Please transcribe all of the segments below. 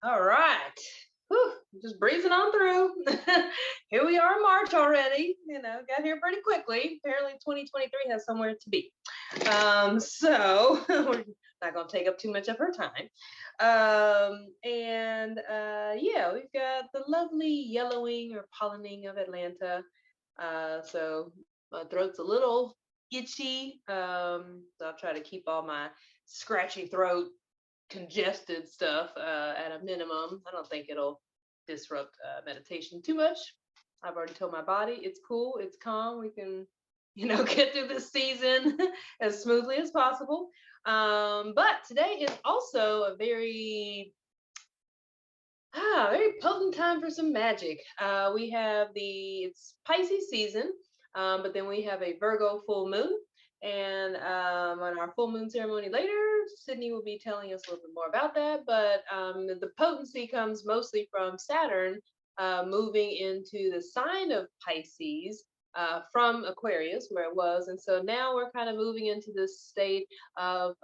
All right. Whew, just breezing on through. Here we are in March already. Got here pretty quickly. Apparently 2023 has somewhere to be. So we're not going to take up too much of her time. Yeah, we've got the lovely yellowing or pollinating of Atlanta. So my throat's a little itchy. So I'll try to keep all my scratchy throat congested stuff at a minimum. I don't think it'll disrupt meditation too much. I've already told my body it's cool, it's calm. We can, get through this season as smoothly as possible. But today is also a very potent time for some magic. We have it's Pisces season, but then we have a Virgo full moon. And on our full moon ceremony later, Sydney will be telling us a little bit more about that. But the potency comes mostly from Saturn moving into the sign of Pisces from Aquarius, where it was. And so now we're kind of moving into this state of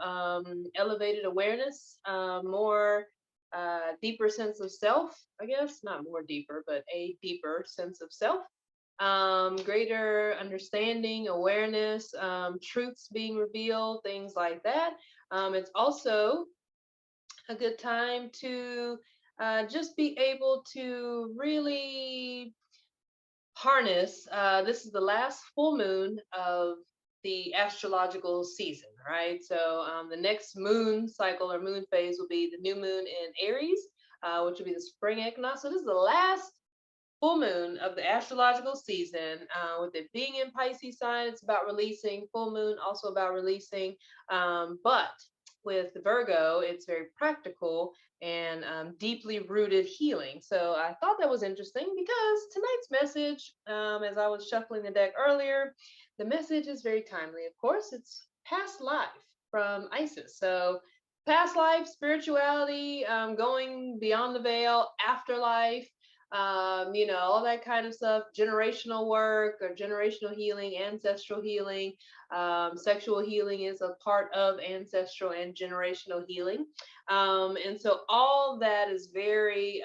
elevated awareness, more deeper sense of self, I guess, not more deeper, but a deeper sense of self, greater understanding, awareness, truths being revealed, things like that. It's also a good time to just be able to really harness. This is the last full moon of the astrological season, right? So the next moon cycle or moon phase will be the new moon in Aries, which will be the spring equinox. So this is the last full moon of the astrological season. With it being in Pisces sign, it's about releasing. Full moon also about releasing, but with the Virgo, it's very practical and deeply rooted healing. So I thought that was interesting because tonight's message, as I was shuffling the deck earlier, the message is very timely. Of course, it's past life from Isis. So past life, spirituality, going beyond the veil, afterlife, all that kind of stuff, generational work or generational healing, ancestral healing. Sexual healing is a part of ancestral and generational healing. And so all that is very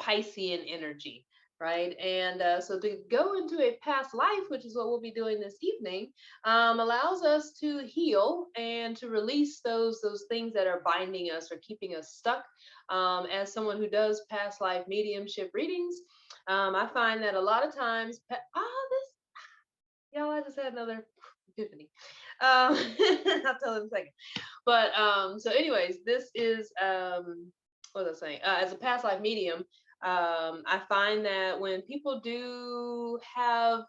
Piscean energy, right? And so to go into a past life, which is what we'll be doing this evening, allows us to heal and to release those things that are binding us or keeping us stuck. As someone who does past life mediumship readings, I find that a lot of times, y'all, I just had another epiphany. I'll tell in a second. But so anyways, this is what was I saying? As a past life medium, I find that when people do have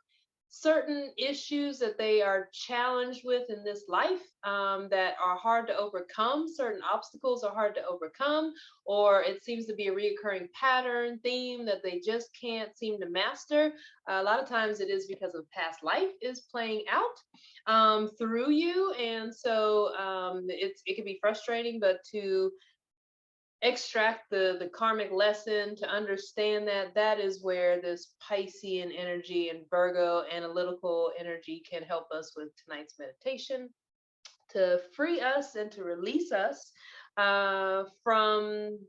certain issues that they are challenged with in this life, that are hard to overcome, certain obstacles are hard to overcome, or it seems to be a reoccurring pattern, theme that they just can't seem to master. A lot of times it is because of past life is playing out through you. And so it can be frustrating, but to extract the karmic lesson, to understand that is where this Piscean energy and Virgo analytical energy can help us with tonight's meditation, to free us and to release us from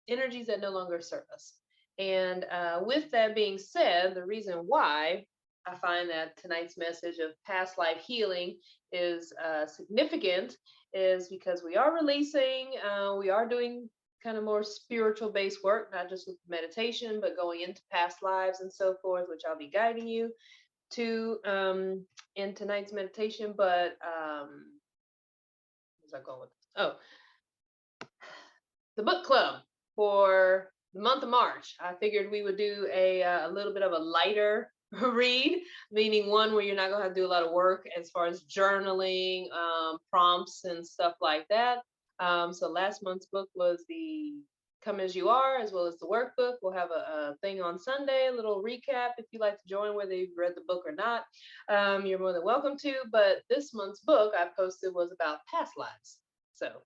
energies that no longer serve us. And with that being said, the reason why I find that tonight's message of past life healing is significant is because we are releasing, we are doing kind of more spiritual based work, not just with meditation, but going into past lives and so forth, which I'll be guiding you to in tonight's meditation. But where's I going with this? Oh, the book club for the month of March. I figured we would do a little bit of a lighter read, meaning one where you're not going to have to do a lot of work as far as journaling, prompts, and stuff like that. So last month's book was the Come As You Are, as well as the workbook. We'll have a thing on Sunday, a little recap if you'd like to join, whether you've read the book or not. You're more than welcome to. But this month's book I posted was about past lives. So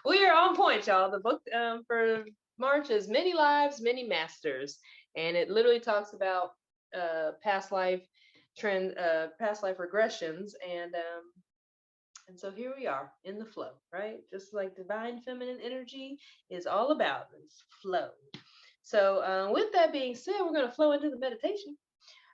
we are on point, y'all. The book for March is Many Lives, Many Masters. And it literally talks about past life regressions. And And so here we are in the flow, right? Just like divine feminine energy is all about is flow. So, with that being said, we're going to flow into the meditation.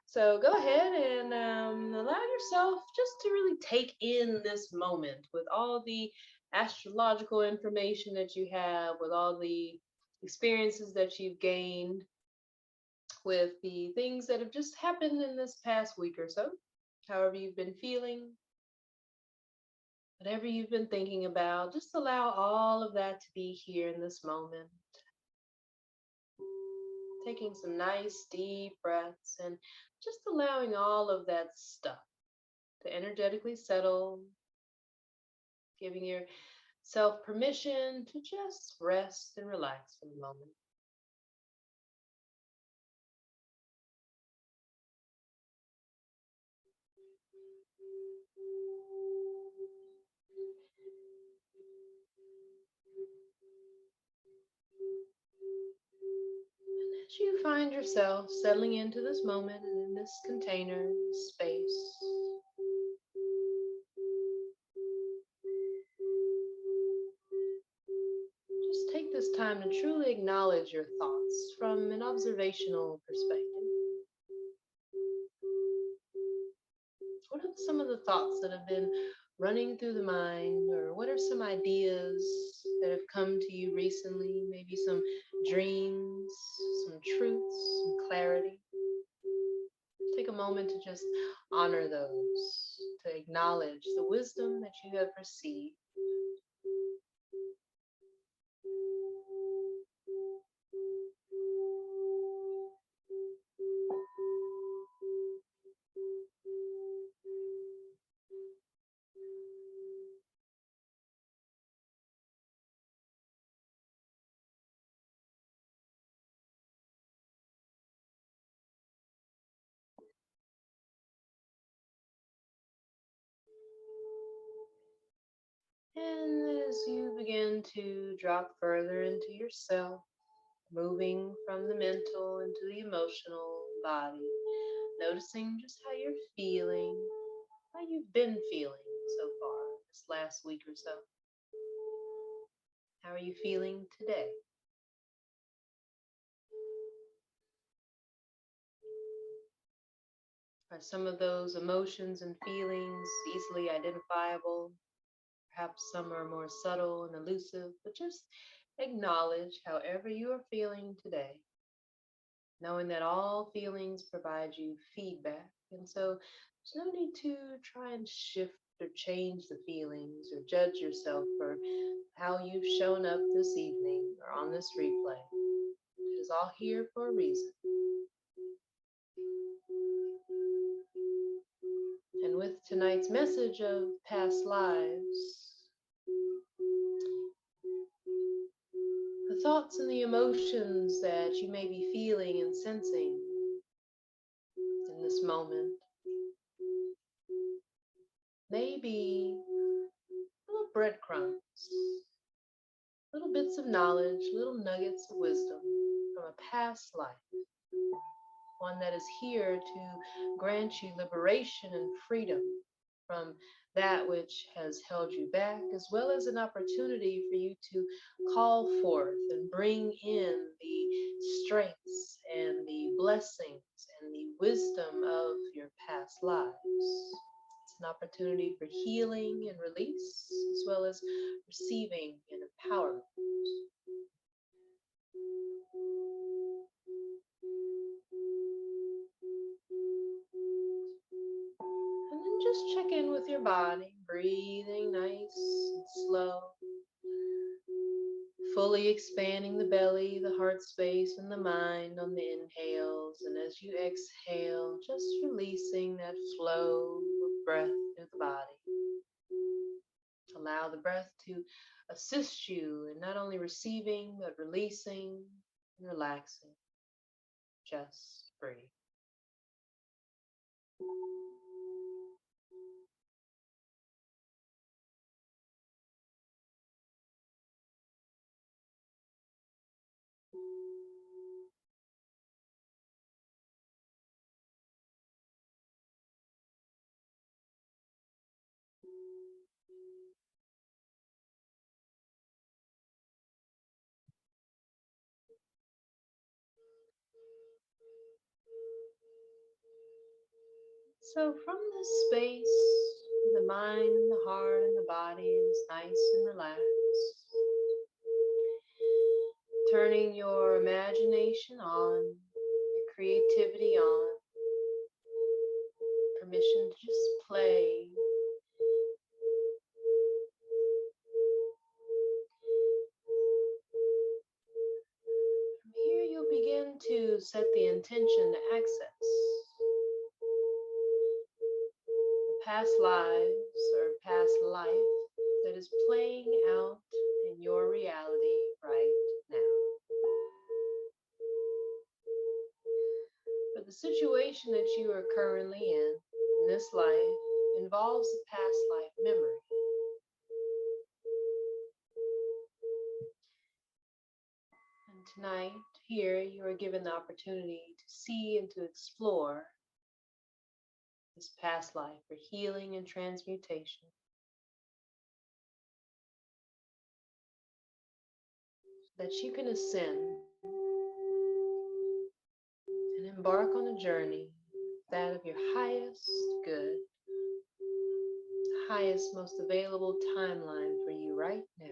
So, go ahead and allow yourself just to really take in this moment with all the astrological information that you have, with all the experiences that you've gained, with the things that have just happened in this past week or so, however you've been feeling, whatever you've been thinking about, just allow all of that to be here in this moment. Taking some nice deep breaths and just allowing all of that stuff to energetically settle, giving yourself permission to just rest and relax for the moment. And as you find yourself settling into this moment and in this container, this space, just take this time to truly acknowledge your thoughts from an observational perspective. What are some of the thoughts that have been running through the mind, or what are some ideas that have come to you recently? Maybe some dreams, some truths, some clarity. Take a moment to just honor those, to acknowledge the wisdom that you have received. And as you begin to drop further into yourself, moving from the mental into the emotional body, noticing just how you're feeling, how you've been feeling so far this last week or so. How are you feeling today? Are some of those emotions and feelings easily identifiable? Perhaps some are more subtle and elusive, but just acknowledge however you are feeling today, knowing that all feelings provide you feedback. And so there's no need to try and shift or change the feelings or judge yourself for how you've shown up this evening or on this replay. It is all here for a reason. And with tonight's message of past lives, the thoughts and the emotions that you may be feeling and sensing in this moment may be little breadcrumbs, little bits of knowledge, little nuggets of wisdom from a past life, one that is here to grant you liberation and freedom from that which has held you back, as well as an opportunity for you to call forth and bring in the strengths and the blessings and the wisdom of your past lives. It's an opportunity for healing and release, as well as receiving and empowerment. And then just check in with your body, breathing nice and slow, fully expanding the belly, the heart space, and the mind on the inhales. And as you exhale, just releasing that flow of breath through the body. Allow the breath to assist you in not only receiving, but releasing and relaxing. Just breathe. So from this space, the mind and the heart and the body is nice and relaxed, turning your imagination on, your creativity on, permission to just play. From here, you'll begin to set the intention to access the past lives or past life that is playing out in your reality right now. But the situation that you are currently in this life involves a past life memory. And tonight, here, you are given the opportunity to see and to explore this past life for healing and transmutation, so that you can ascend and embark on a journey, that of your highest good, highest, most available timeline for you right now.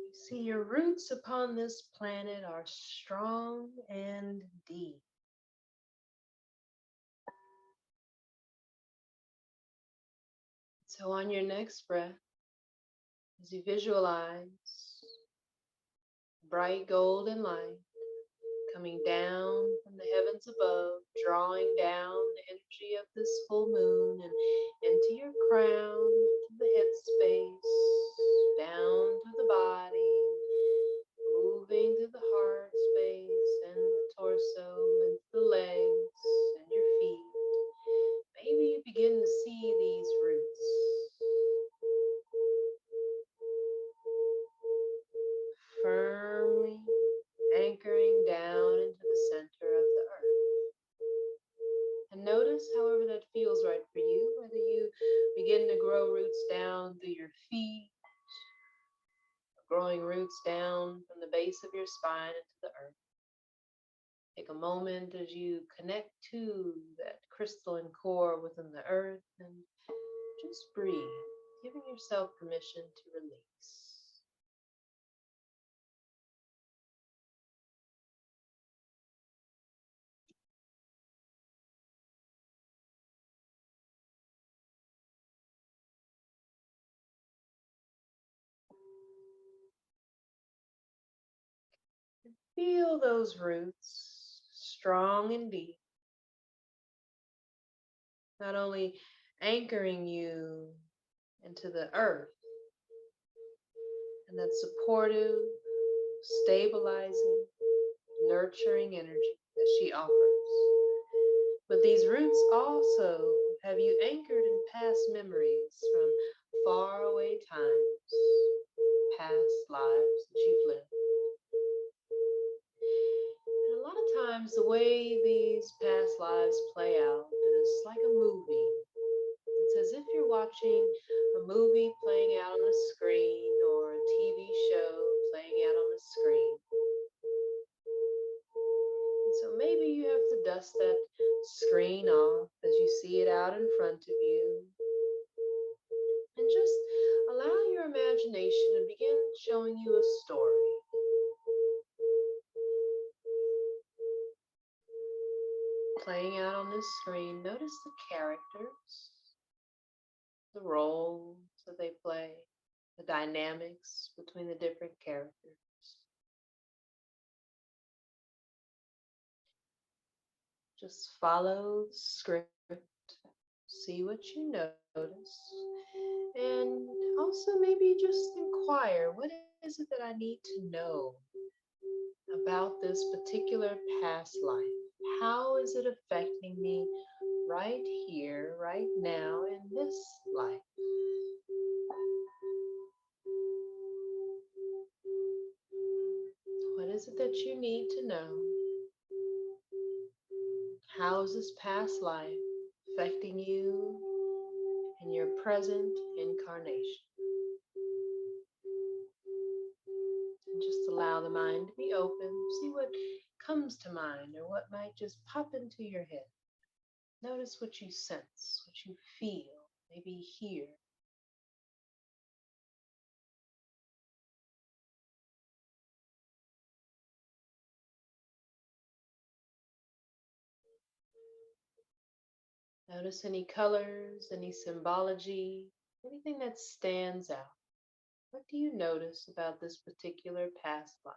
You see, your roots upon this planet are strong and deep. So on your next breath, as you visualize bright golden light coming down from the heavens above, drawing down the energy of this full moon and into your crown, into the head space, down to the body, moving to the heart space and the torso, into the legs and your feet. Maybe you begin to see these roots firmly anchoring down into the center of the earth. And notice, however that feels right for you, whether you begin to grow roots down through your feet, growing roots down from the base of your spine into the earth. Take a moment as you connect to that crystalline core within the earth and just breathe, giving yourself permission to release. Feel those roots strong and deep, not only anchoring you into the earth and that supportive, stabilizing, nurturing energy that she offers. But these roots also have you anchored in past memories from faraway times, past lives that you've lived. And a lot of times, the way these past lives play out is like a movie. It's as if you're watching a movie playing out on a screen or a TV show playing out on a screen. And so maybe you have to dust that screen off as you see it out in front of you. And just allow your imagination to begin showing you a story. Playing out on this screen, notice the characters, the roles that they play, the dynamics between the different characters. Just follow the script, see what you notice, and also maybe just inquire, what is it that I need to know about this particular past life? How is it affecting me right here, right now, in this life? What is it that you need to know? How is this past life affecting you in your present incarnation. And just allow the mind to be open. See what comes to mind or what might just pop into your head. Notice what you sense, what you feel, maybe hear. Notice any colors, any symbology, anything that stands out. What do you notice about this particular past life?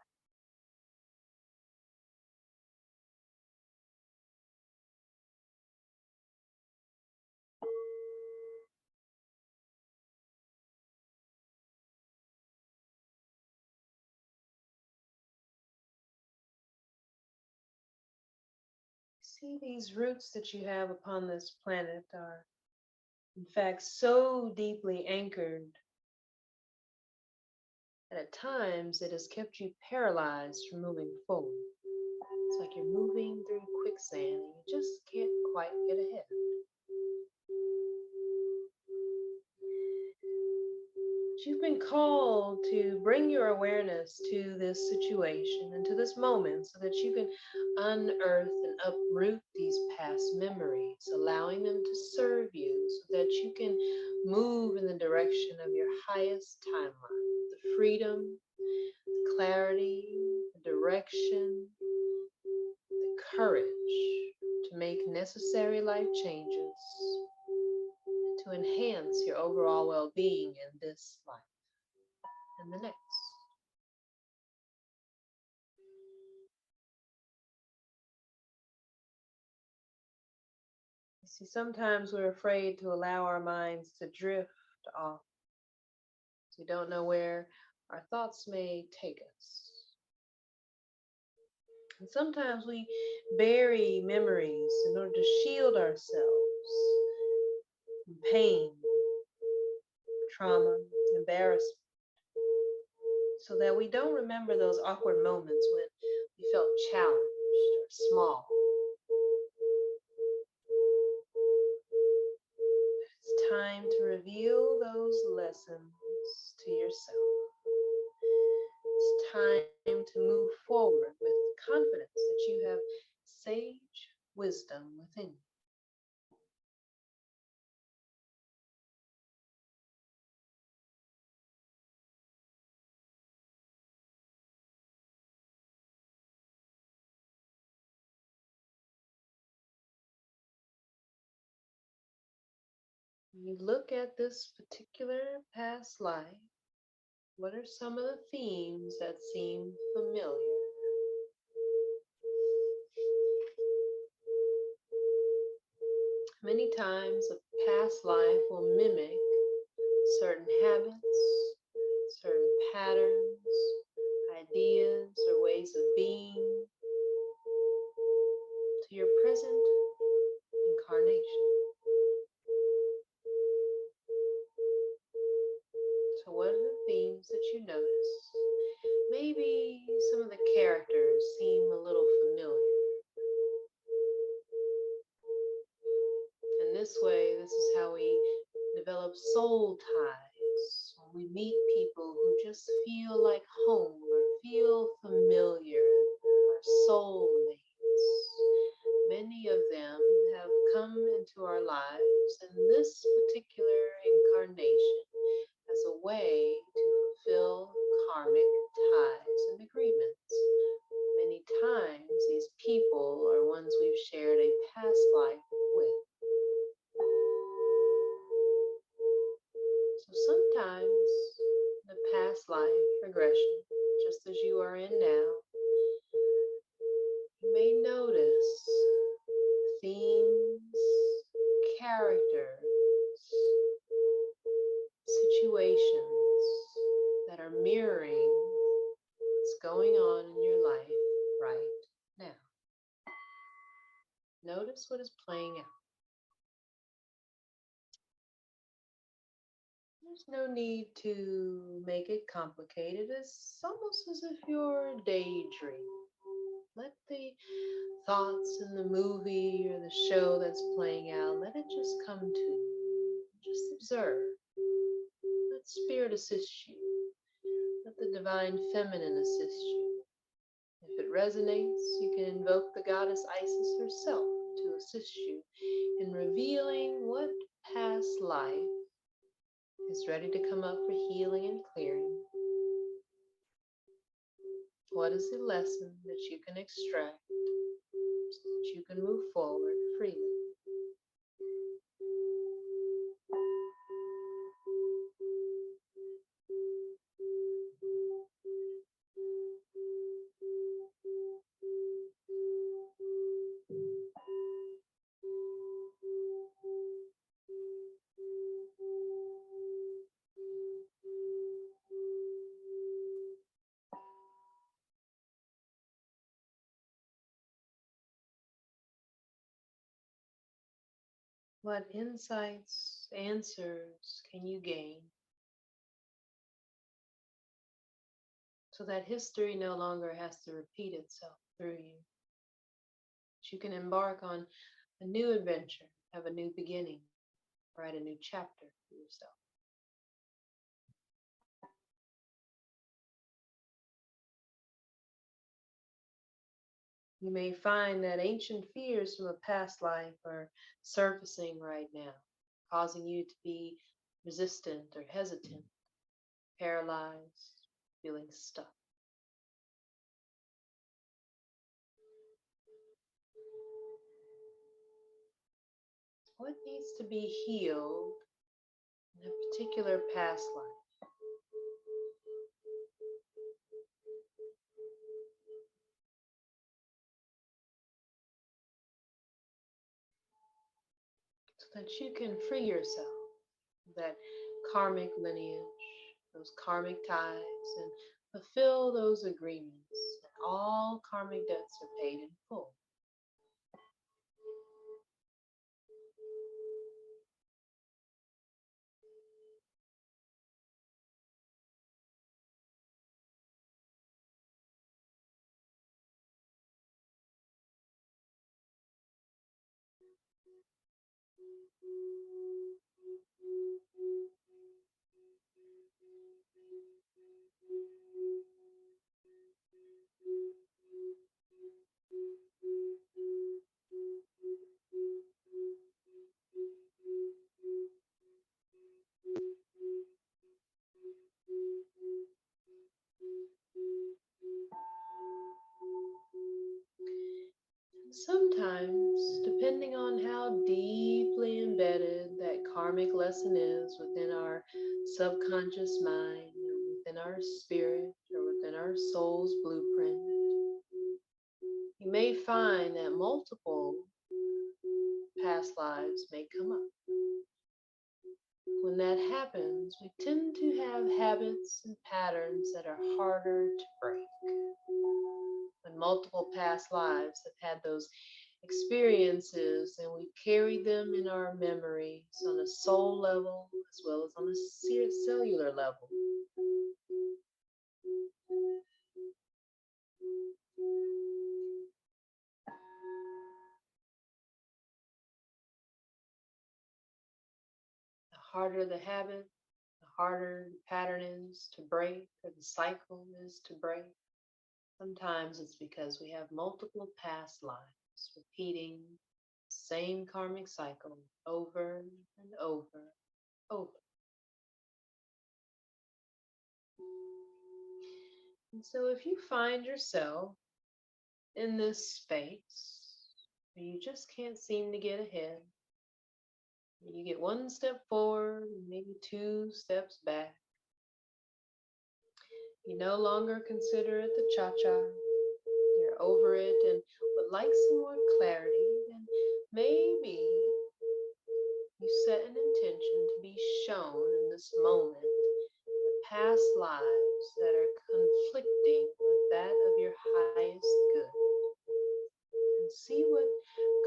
See, these roots that you have upon this planet are, in fact, so deeply anchored that at times it has kept you paralyzed from moving forward. It's like you're moving through quicksand and you just can't quite get ahead. You've been called to bring your awareness to this situation and to this moment so that you can unearth and uproot these past memories, allowing them to serve you so that you can move in the direction of your highest timeline. The freedom, the clarity, the direction, the courage to make necessary life changes to enhance your overall well-being in this life and the next. You see, sometimes we're afraid to allow our minds to drift off. We don't know where our thoughts may take us. And sometimes we bury memories in order to shield ourselves from pain, trauma, embarrassment, so that we don't remember those awkward moments when we felt challenged or small. It's time to reveal those lessons to yourself. It's time to move forward with confidence that you have sage wisdom within you. You look at this particular past life. What are some of the themes that seem familiar? Many times a past life will mimic certain habits, certain patterns, ideas, or ways of being to your present incarnation. So what are the themes that you notice? Maybe some of the characters seem a little familiar. And this way, this is how we develop soul ties. When we meet people who just feel like home or feel familiar, our soulmates. Many of them have come into our lives in this particular incarnation as a way to fulfill karmic ties and agreements. Many times, these people are ones we've shared a past life with. So sometimes, in a past life regression, just as you are in now, you may notice themes, characters, situations that are mirroring what's going on in your life right now. Notice what is playing out. There's no need to make it complicated. It's almost as if you're daydreaming. Let the thoughts in the movie or the show that's playing out, let it just come to you. Just observe. Let spirit assist you. Let the divine feminine assist you. If it resonates, you can invoke the goddess Isis herself to assist you in revealing what past life is ready to come up for healing and clearing. What is the lesson that you can extract so that you can move forward freely? What insights, answers can you gain so that history no longer has to repeat itself through you? That you can embark on a new adventure, have a new beginning, write a new chapter for yourself. You may find that ancient fears from a past life are surfacing right now, causing you to be resistant or hesitant, paralyzed, feeling stuck. What needs to be healed in a particular past life? So that you can free yourself of that karmic lineage, those karmic ties, and fulfill those agreements. And all karmic debts are paid in full. Sometimes, depending on how deeply embedded that karmic lesson is within our subconscious mind, or within our spirit, or within our soul's blueprint, you may find that multiple past lives may come up. When that happens, we tend to have habits and patterns that are harder to break. When multiple past lives have had those experiences and we carry them in our memories on a soul level as well as on a cellular level. The harder the habit, the harder the pattern is to break or the cycle is to break. Sometimes it's because we have multiple past lives repeating the same karmic cycle over and over. And so if you find yourself in this space where you just can't seem to get ahead, you get one step forward, maybe two steps back, you no longer consider it the cha-cha, you're over it and would like some more clarity, then maybe you set an intention to be shown in this moment the past lives that are conflicting with that of your highest good. And see what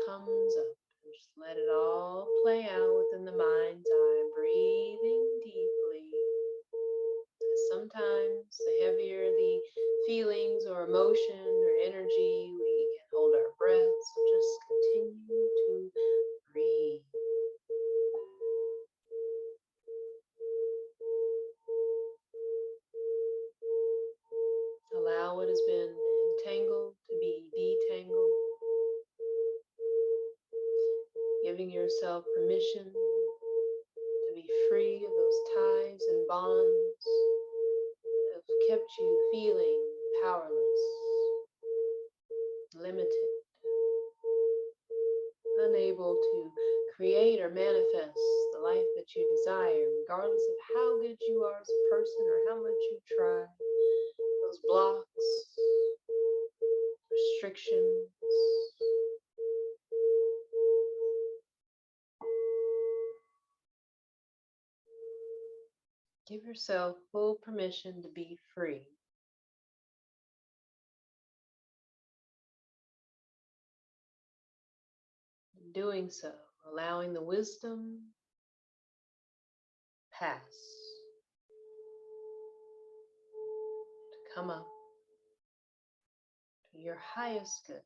comes up. And just let it all play out within the mind's eye, breathing deeply. Sometimes the heavier the feelings or emotion or energy, we can hold our breath. So just continue to breathe. Allow what has been entangled to be detangled, giving yourself permission to be free of those ties and bonds that have kept you feeling powerless, limited, unable to create or manifest the life that you desire, regardless of how good you are as a person or how much you try. Those blocks, restrictions. Give yourself full permission to be free. In doing so, allowing the wisdom pass to come up to your highest good,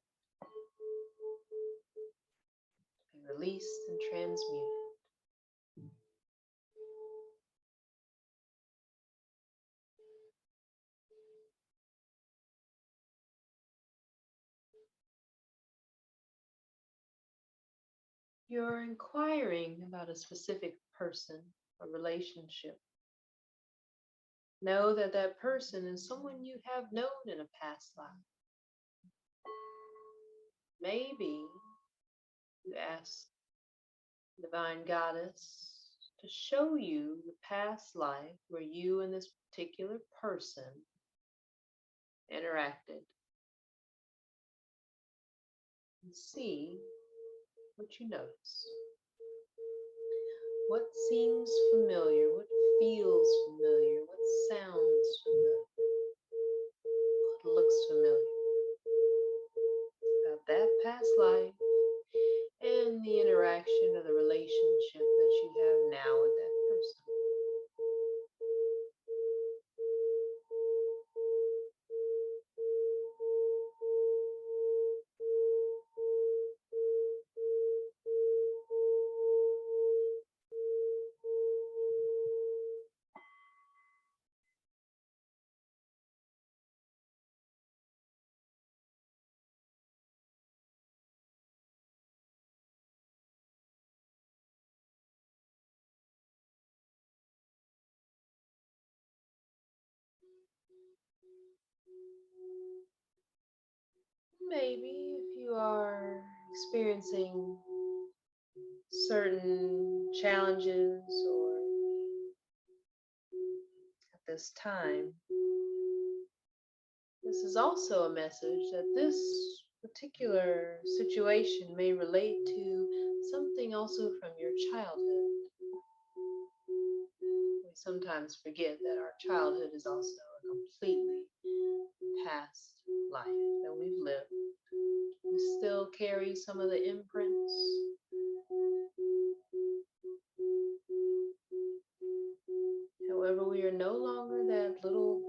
to be released and transmuted. You're inquiring about a specific person or relationship. Know that that person is someone you have known in a past life. Maybe you ask Divine Goddess to show you the past life where you and this particular person interacted and see what you notice. What seems familiar? What feels familiar? What sounds familiar? What looks familiar about that past life and the interaction or the relationship that you have now with that person? Maybe if you are experiencing certain challenges or at this time, this is also a message that this particular situation may relate to something also from your childhood. We sometimes forget that our childhood is also a completely past life that we've lived. We still carry some of the imprints. However, we are no longer that little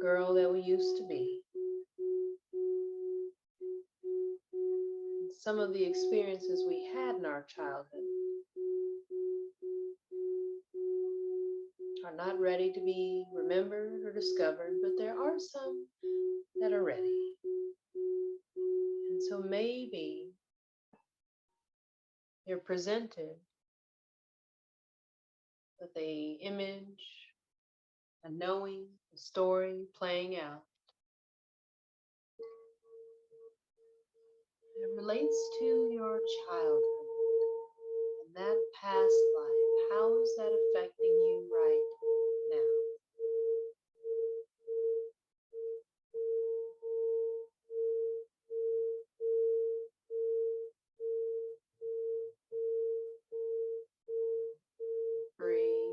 girl that we used to be. Some of the experiences we had in our childhood are not ready to be remembered or discovered, but there are some that are ready. And so maybe you're presented with an image, a knowing, a story playing out. It relates to your childhood and that past life. How is that affecting you right now? Breathe.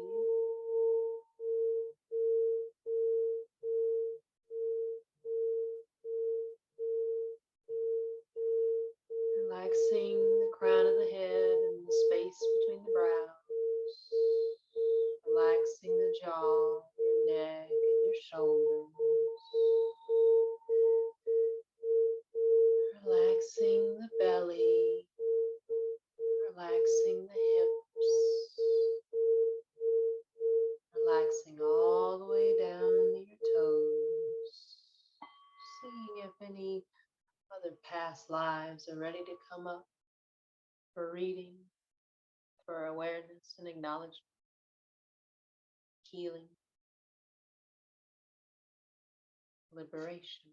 Relaxing the crown of the head and the space between the brows. Relaxing the jaw, your neck, and your shoulders. their past lives are ready to come up for reading, for awareness and acknowledgement, healing, liberation.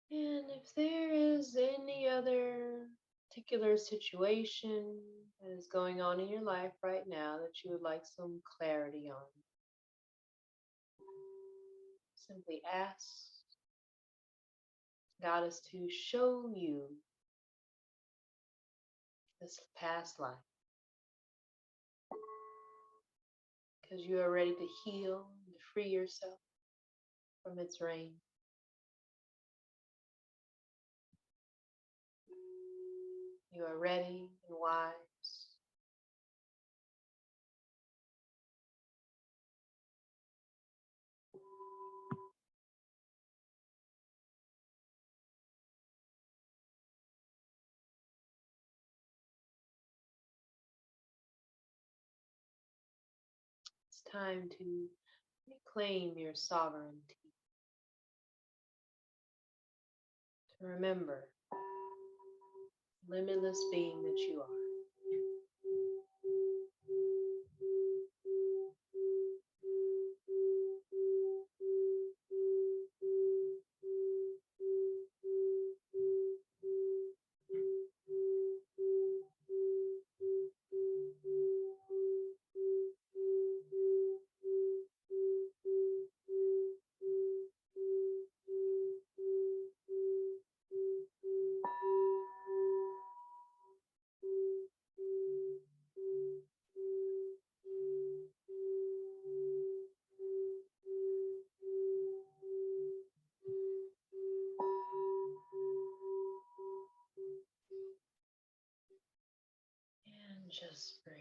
And if there is any other particular situation that is going on in your life right now that you would like some clarity on, simply ask Goddess to show you this past life because you are ready to heal and to free yourself from its reign. You are ready and wise. It's time to reclaim your sovereignty. To remember the limitless being that you are. And just breathe.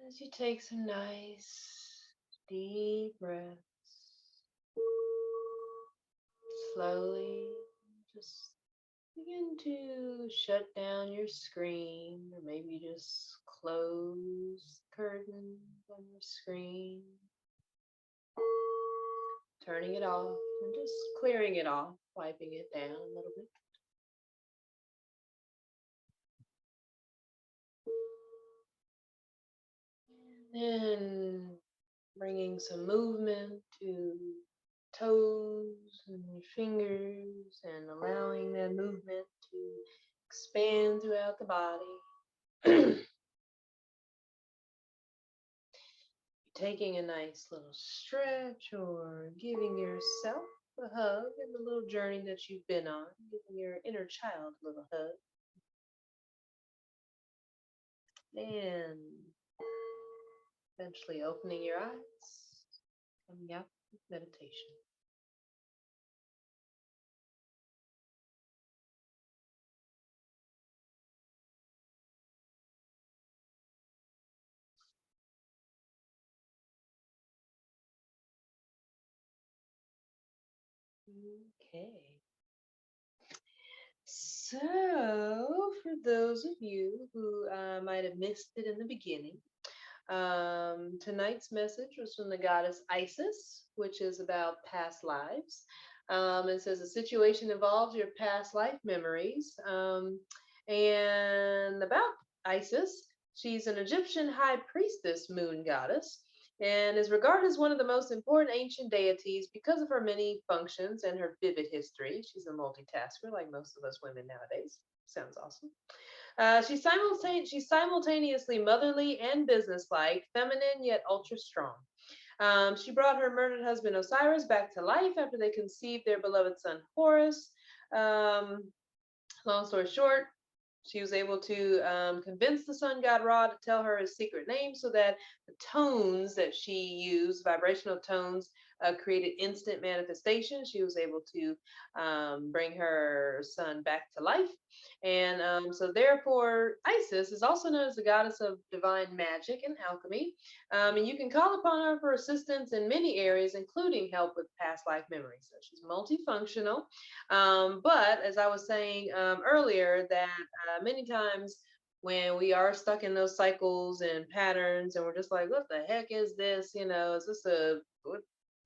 And as you take some nice, deep breaths, slowly just begin to shut down your screen, or maybe just close the curtains on your screen, turning it off and just clearing it off, wiping it down a little bit. And then bringing some movement to toes and your fingers and allowing that movement to expand throughout the body. Taking a nice little stretch or giving yourself a hug in the little journey that you've been on, giving your inner child a little hug. And eventually opening your eyes, coming out with meditation. Okay. So for those of you who might have missed it in the beginning, tonight's message was from the goddess Isis, which is about past lives. It says a situation involves your past life memories. And about Isis, she's an Egyptian high priestess moon goddess and is regarded as one of the most important ancient deities because of her many functions and her vivid history. She's a multitasker, like most of us women nowadays. Sounds awesome. She's simultaneously motherly and businesslike, feminine yet ultra strong. She brought her murdered husband Osiris back to life after they conceived their beloved son Horus. Um, Long story short, she was able to convince the sun god Ra to tell her his secret name so that the tones that she used, vibrational tones, created instant manifestation. She was able to bring her son back to life. And so, therefore, Isis is also known as the goddess of divine magic and alchemy. And you can call upon her for assistance in many areas, including help with past life memories. So, she's multifunctional. But as I was saying earlier, that many times when we are stuck in those cycles and patterns, and we're just like, what the heck is this? Is this a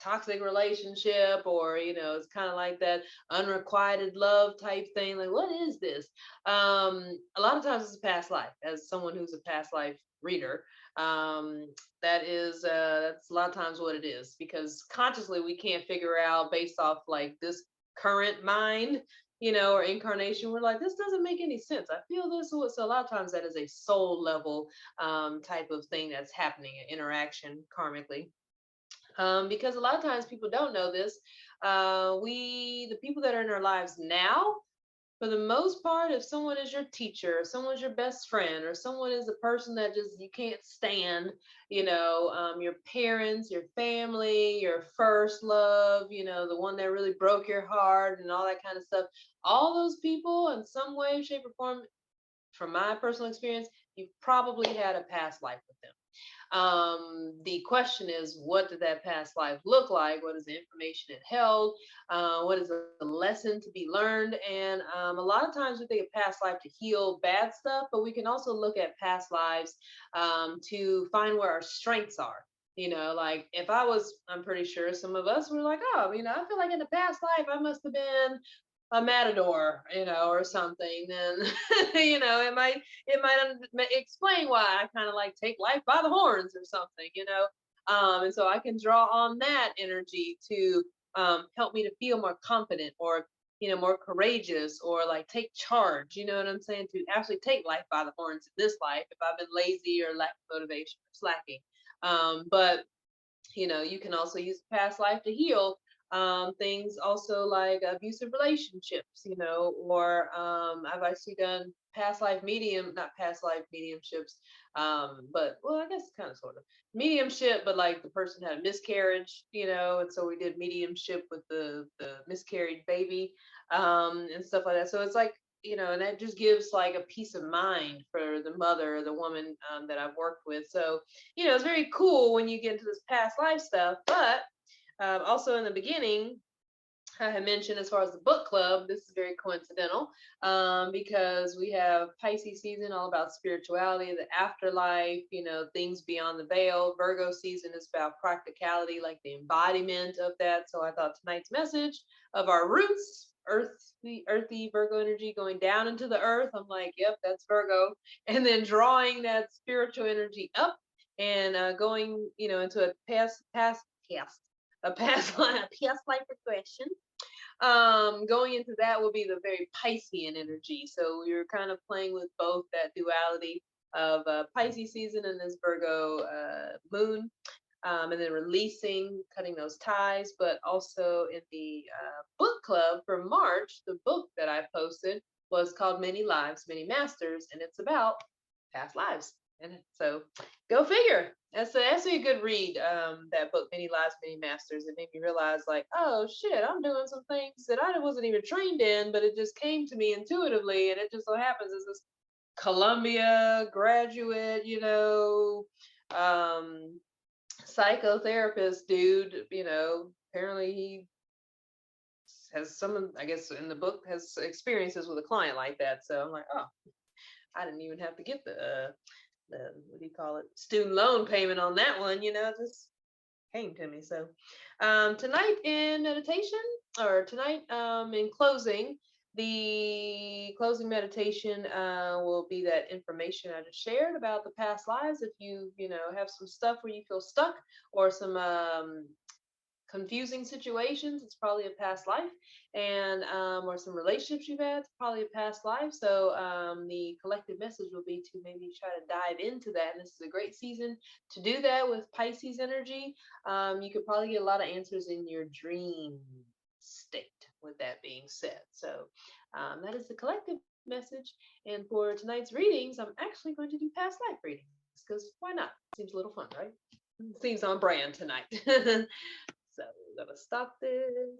toxic relationship? Or, it's kind of like that unrequited love type thing. Like, what is this? A lot of times it's a past life. As someone who's a past life reader, that's a lot of times what it is, because consciously we can't figure out based off like this current mind, or incarnation. We're like, this doesn't make any sense. I feel this. So a lot of times that is a soul level type of thing that's happening, an interaction karmically. Because a lot of times people don't know this. The people that are in our lives now, for the most part, if someone is your teacher, someone's your best friend, or someone is a person that just you can't stand, your parents, your family, your first love, the one that really broke your heart and all that kind of stuff, all those people in some way, shape, or form, from my personal experience, you've probably had a past life with them. The question is, what did that past life look like? What is the information it held? What is the lesson to be learned? And a lot of times we think of past life to heal bad stuff, but we can also look at past lives to find where our strengths are. Like if I'm pretty sure some of us were like, oh, I feel like in the past life I must have been a matador, or something, then it might explain why I kind of like take life by the horns or something. And so I can draw on that energy to help me to feel more confident, or more courageous, or like take charge. You know what I'm saying? To actually take life by the horns in this life if I've been lazy or lack motivation or slacking. But you can also use past life to heal things also like abusive relationships, or I've actually done not past life mediumships, but well, I guess kind of sort of mediumship, but like the person had a miscarriage, and so we did mediumship with the miscarried baby, and stuff like that. So it's like, and that just gives like a peace of mind for the mother or the woman that I've worked with. So, it's very cool when you get into this past life stuff. But also in the beginning, I had mentioned as far as the book club, this is very coincidental because we have Pisces season all about spirituality, the afterlife, things beyond the veil. Virgo season is about practicality, like the embodiment of that. So I thought tonight's message of our roots, earthy Virgo energy going down into the earth. I'm like, yep, that's Virgo. And then drawing that spiritual energy up and going, into a past life regression. Going into that will be the very Piscean energy. So we were kind of playing with both that duality of Pisces season and this Virgo moon, and then releasing, cutting those ties. But also in the book club for March, the book that I posted was called Many Lives, Many Masters, and it's about past lives. And so go figure. That's actually a good read, that book, Many Lives, Many Masters. It made me realize, like, oh shit, I'm doing some things that I wasn't even trained in, but it just came to me intuitively. And it just so happens as this Columbia graduate, psychotherapist dude, apparently he has I guess in the book has experiences with a client like that. So I'm like, oh, I didn't even have to get the what do you call it, student loan payment on that one. Just came to me. So tonight in meditation, or tonight in closing, the closing meditation will be that information I just shared about the past lives. If you have some stuff where you feel stuck, or some confusing situations, it's probably a past life. And or some relationships you've had, it's probably a past life. So the collective message will be to maybe try to dive into that, and this is a great season to do that with Pisces energy. You could probably get a lot of answers in your dream state, with that being said. So that is the collective message. And for tonight's readings, I'm actually going to do past life readings, because why not? Seems a little fun, right? Seems on brand tonight. So we're gonna stop this.